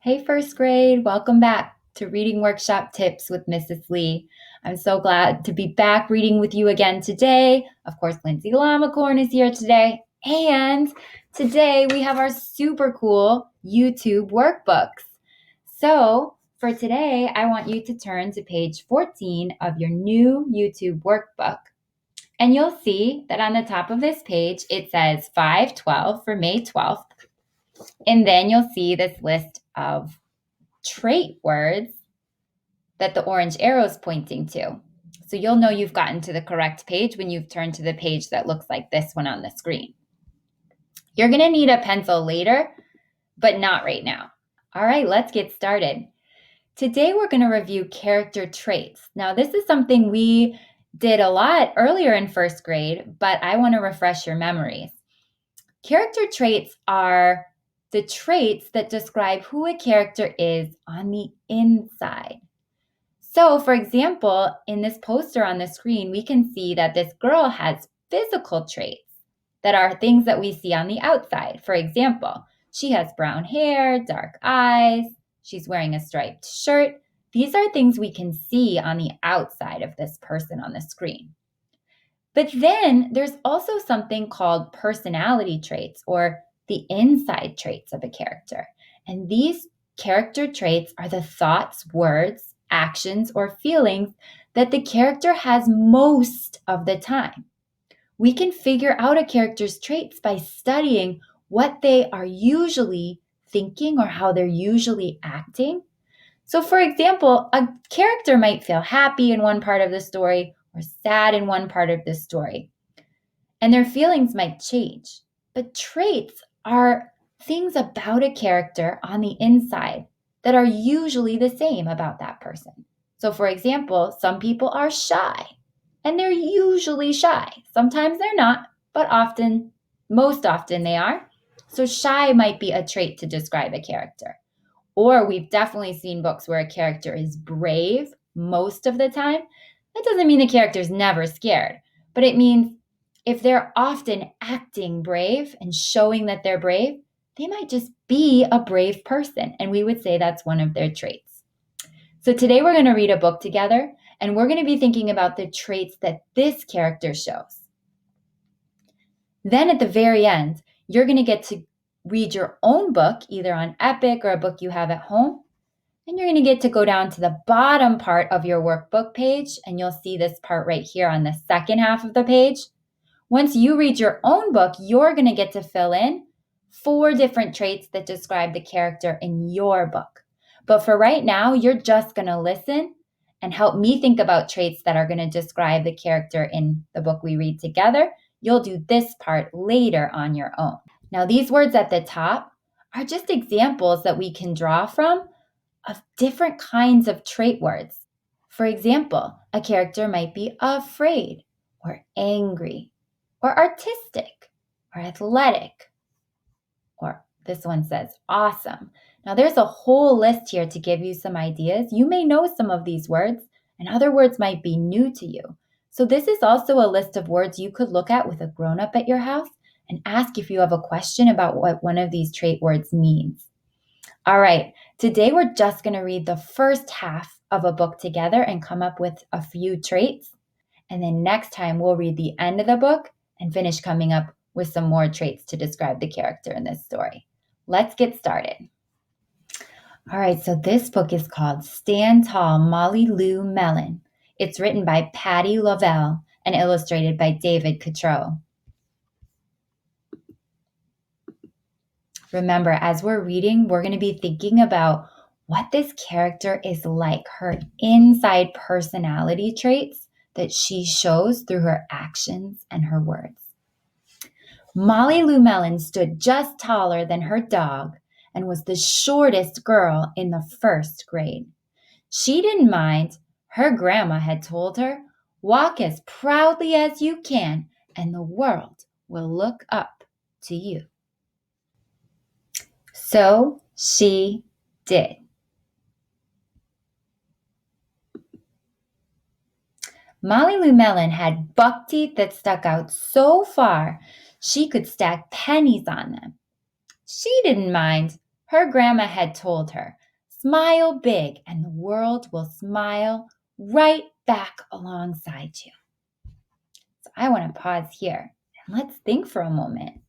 Hey, first grade, welcome back to Reading Workshop Tips with Mrs. Lee. I'm so glad to be back reading with you again today. Of course, Lindsay Lamacorn is here today. And today we have our super cool YouTube workbooks. So for today, I want you to turn to page 14 of your new YouTube workbook. And you'll see that on the top of this page, it says 5/12 for May 12th. And then you'll see this list of trait words that the orange arrow is pointing to. So you'll know you've gotten to the correct page when you've turned to the page that looks like this one on the screen. You're going to need a pencil later, but not right now. All right, let's get started. Today we're going to review character traits. Now, this is something we did a lot earlier in first grade, but I want to refresh your memories. Character traits are the traits that describe who a character is on the inside. So, for example, in this poster on the screen, we can see that this girl has physical traits that are things that we see on the outside. For example, she has brown hair, dark eyes, she's wearing a striped shirt. These are things we can see on the outside of this person on the screen. But then there's also something called personality traits or the inside traits of a character. And these character traits are the thoughts, words, actions, or feelings that the character has most of the time. We can figure out a character's traits by studying what they are usually thinking or how they're usually acting. So, for example, a character might feel happy in one part of the story or sad in one part of the story, and their feelings might change. But traits are things about a character on the inside that are usually the same about that person. So, for example, some people are shy, and they're usually shy. Sometimes they're not, but most often they are. So, shy might be a trait to describe a character. Or we've definitely seen books where a character is brave most of the time. That doesn't mean the character's never scared, but it means if they're often acting brave and showing that they're brave, they might just be a brave person. And we would say that's one of their traits. So today we're going to read a book together, and we're going to be thinking about the traits that this character shows. Then at the very end, you're going to get to read your own book, either on Epic or a book you have at home. And you're going to get to go down to the bottom part of your workbook page, and you'll see this part right here on the second half of the page. Once you read your own book, you're going to get to fill in 4 different traits that describe the character in your book. But for right now, you're just going to listen and help me think about traits that are going to describe the character in the book we read together. You'll do this part later on your own. Now, these words at the top are just examples that we can draw from of different kinds of trait words. For example, a character might be afraid or angry or artistic or athletic, or this one says awesome. Now, there's a whole list here to give you some ideas. You may know some of these words, and other words might be new to you. So this is also a list of words you could look at with a grown-up at your house and ask if you have a question about what one of these trait words means. All right, today we're just going to read the first half of a book together and come up with a few traits. And then next time we'll read the end of the book and finish coming up with some more traits to describe the character in this story. Let's get started. All right, so this book is called Stand Tall, Molly Lou Melon. It's written by Patty Lovell and illustrated by David Cottrell. Remember, as we're reading, we're going to be thinking about what this character is like, her inside personality traits that she shows through her actions and her words. Molly Lou Melon stood just taller than her dog and was the shortest girl in the first grade. She didn't mind. Her grandma had told her, "Walk as proudly as you can, and the world will look up to you." So she did. Molly Lou Melon had buck teeth that stuck out so far she could stack pennies on them. She didn't mind. Her grandma had told her, smile big and the world will smile right back alongside you. So I want to pause here and let's think for a moment.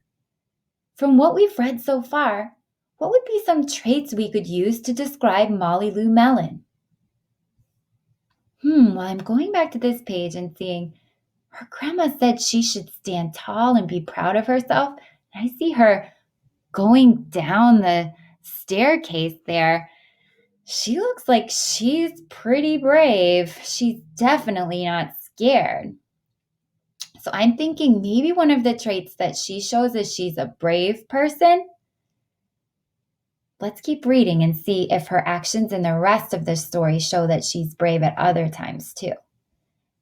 From what we've read so far, what would be some traits we could use to describe Molly Lou Melon? Well, I'm going back to this page and seeing her grandma said she should stand tall and be proud of herself. And I see her going down the staircase there. She looks like she's pretty brave. She's definitely not scared. So I'm thinking maybe one of the traits that she shows is she's a brave person. Let's keep reading and see if her actions in the rest of the story show that she's brave at other times too.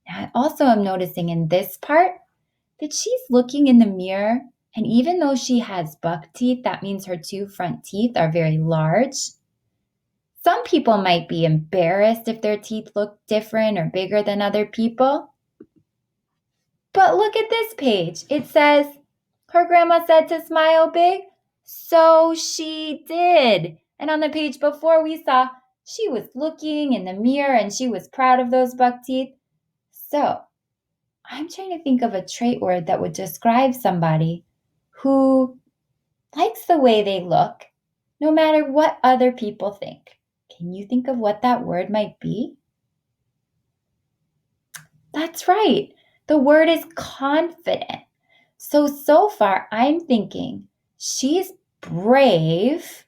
Now, I also am noticing in this part that she's looking in the mirror, and even though she has buck teeth, that means her two front teeth are very large. Some people might be embarrassed if their teeth look different or bigger than other people. But look at this page. It says, her grandma said to smile big, so she did. And on the page before we saw she was looking in the mirror and she was proud of those buck teeth. So I'm trying to think of a trait word that would describe somebody who likes the way they look, no matter what other people think. Can you think of what that word might be? That's right. The word is confident. So far, I'm thinking she's brave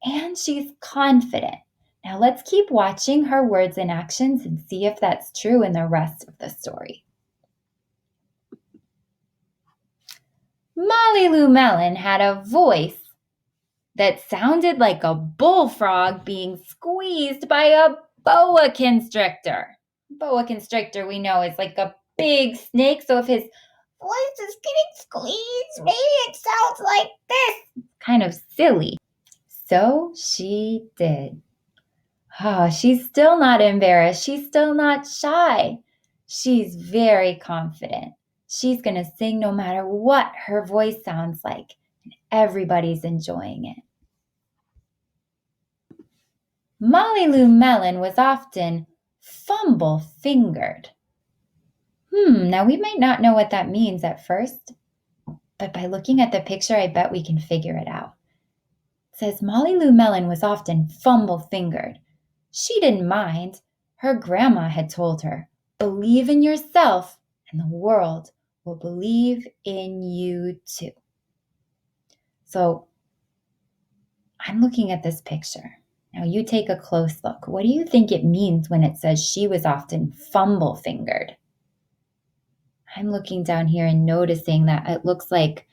and she's confident. Now let's keep watching her words and actions and see if that's true in the rest of the story. Molly Lou Melon had a voice that sounded like a bullfrog being squeezed by a boa constrictor. Boa constrictor, we know, is like a big snake. So if his voice is getting squeezed, maybe it sounds like this. Kind of silly. So she did. Oh, she's still not embarrassed. She's still not shy. She's very confident. She's going to sing no matter what her voice sounds like. And everybody's enjoying it. Molly Lou Melon was often fumble-fingered. Now we might not know what that means at first, but by looking at the picture, I bet we can figure it out. It says Molly Lou Melon was often fumble-fingered. She didn't mind. Her grandma had told her, believe in yourself and the world will believe in you too. So I'm looking at this picture. Now you take a close look. What do you think it means when it says she was often fumble-fingered? I'm looking down here and noticing that it looks like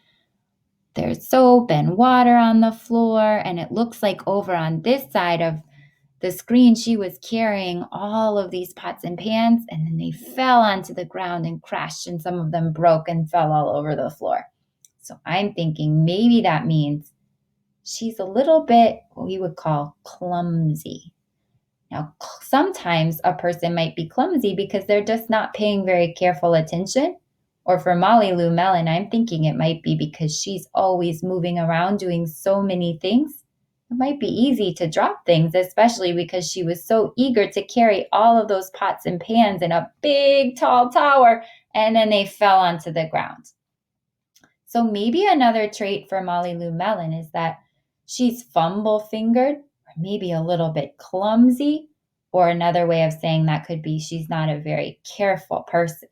there's soap and water on the floor, and it looks like over on this side of the screen she was carrying all of these pots and pans, and then they fell onto the ground and crashed, and some of them broke and fell all over the floor. So I'm thinking maybe that means she's a little bit what we would call clumsy. Now, sometimes a person might be clumsy because they're just not paying very careful attention. Or for Molly Lou Melon, I'm thinking it might be because she's always moving around doing so many things. It might be easy to drop things, especially because she was so eager to carry all of those pots and pans in a big, tall tower, and then they fell onto the ground. So maybe another trait for Molly Lou Melon is that she's fumble-fingered, or maybe a little bit clumsy, or another way of saying that could be she's not a very careful person.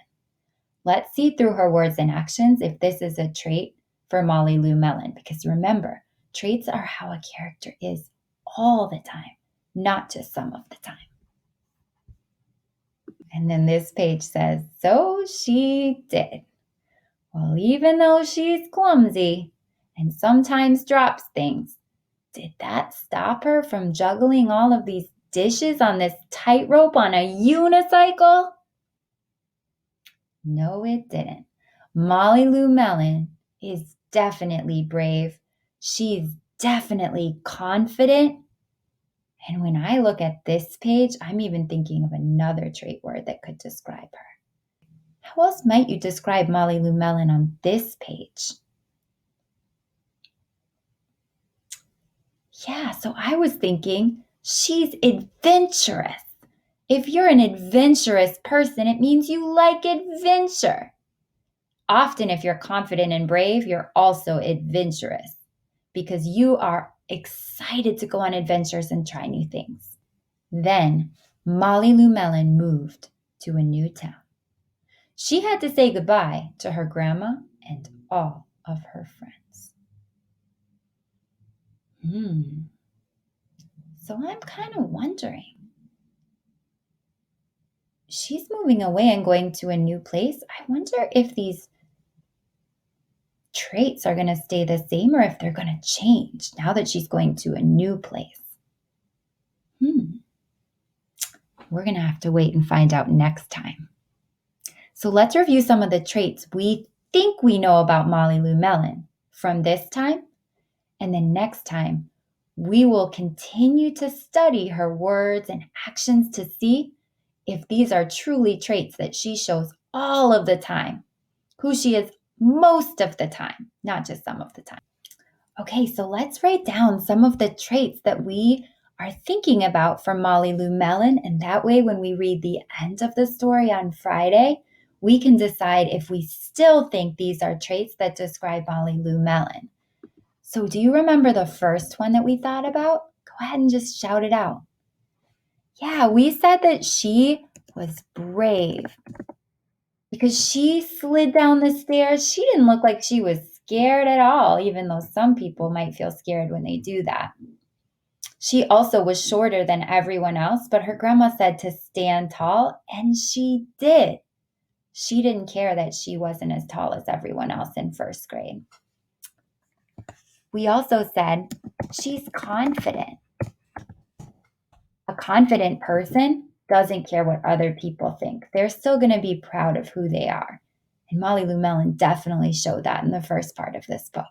Let's see through her words and actions if this is a trait for Molly Lou Melon, because remember, traits are how a character is all the time, not just some of the time. And then this page says, so she did. Well, even though she's clumsy and sometimes drops things, did that stop her from juggling all of these dishes on this tightrope on a unicycle? No, it didn't. Molly Lou Melon is definitely brave. She's definitely confident. And when I look at this page, I'm even thinking of another trait word that could describe her. How else might you describe Molly Lou Melon on this page? Yeah, so I was thinking she's adventurous. If you're an adventurous person, it means you like adventure. Often, if you're confident and brave, you're also adventurous because you are excited to go on adventures and try new things. Then, Molly Lou Melon moved to a new town. She had to say goodbye to her grandma and all of her friends. So I'm kind of wondering, she's moving away and going to a new place. I wonder if these traits are going to stay the same or if they're going to change now that she's going to a new place. We're going to have to wait and find out next time. So let's review some of the traits we think we know about Molly Lou Melon from this time. And then next time, we will continue to study her words and actions to see if these are truly traits that she shows all of the time, who she is most of the time, not just some of the time. Okay, so let's write down some of the traits that we are thinking about for Molly Lou Melon. And that way, when we read the end of the story on Friday, we can decide if we still think these are traits that describe Molly Lou Melon. So, do you remember the first one that we thought about? Go ahead and just shout it out. Yeah, we said that she was brave because she slid down the stairs. She didn't look like she was scared at all, even though some people might feel scared when they do that. She also was shorter than everyone else, but her grandma said to stand tall, and she did. She didn't care that she wasn't as tall as everyone else in first grade. We also said she's confident. A confident person doesn't care what other people think. They're still going to be proud of who they are. And Molly Lou Melon definitely showed that in the first part of this book.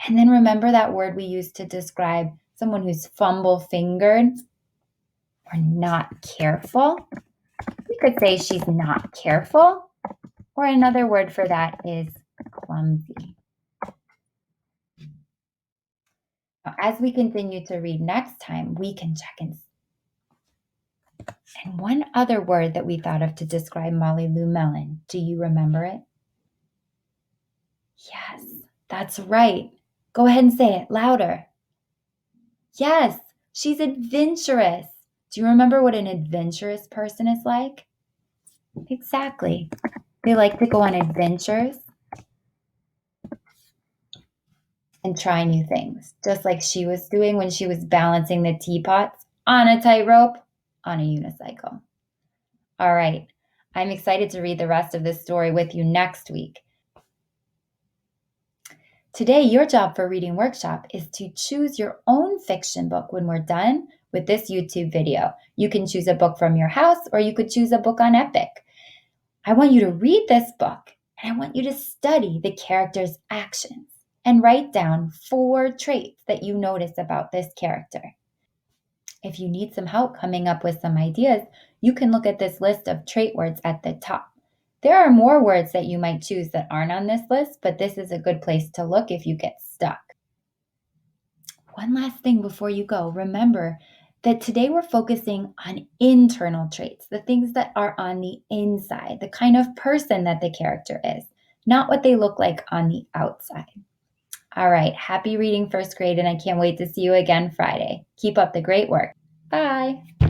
And then remember that word we used to describe someone who's fumble-fingered or not careful? We could say she's not careful, or another word for that is clumsy. Now, as we continue to read next time, we can check in. And one other word that we thought of to describe Molly Lou Melon, do you remember it? Yes, that's right. Go ahead and say it louder. Yes, she's adventurous. Do you remember what an adventurous person is like? Exactly. They like to go on adventures and try new things, just like she was doing when she was balancing the teapots on a tightrope on a unicycle. All right, I'm excited to read the rest of this story with you next week. Today, your job for Reading Workshop is to choose your own fiction book when we're done with this YouTube video. You can choose a book from your house, or you could choose a book on Epic. I want you to read this book, and I want you to study the character's actions and write down 4 traits that you notice about this character. If you need some help coming up with some ideas, you can look at this list of trait words at the top. There are more words that you might choose that aren't on this list, but this is a good place to look if you get stuck. One last thing before you go, remember that today we're focusing on internal traits, the things that are on the inside, the kind of person that the character is, not what they look like on the outside. All right, happy reading first grade, and I can't wait to see you again Friday. Keep up the great work. Bye.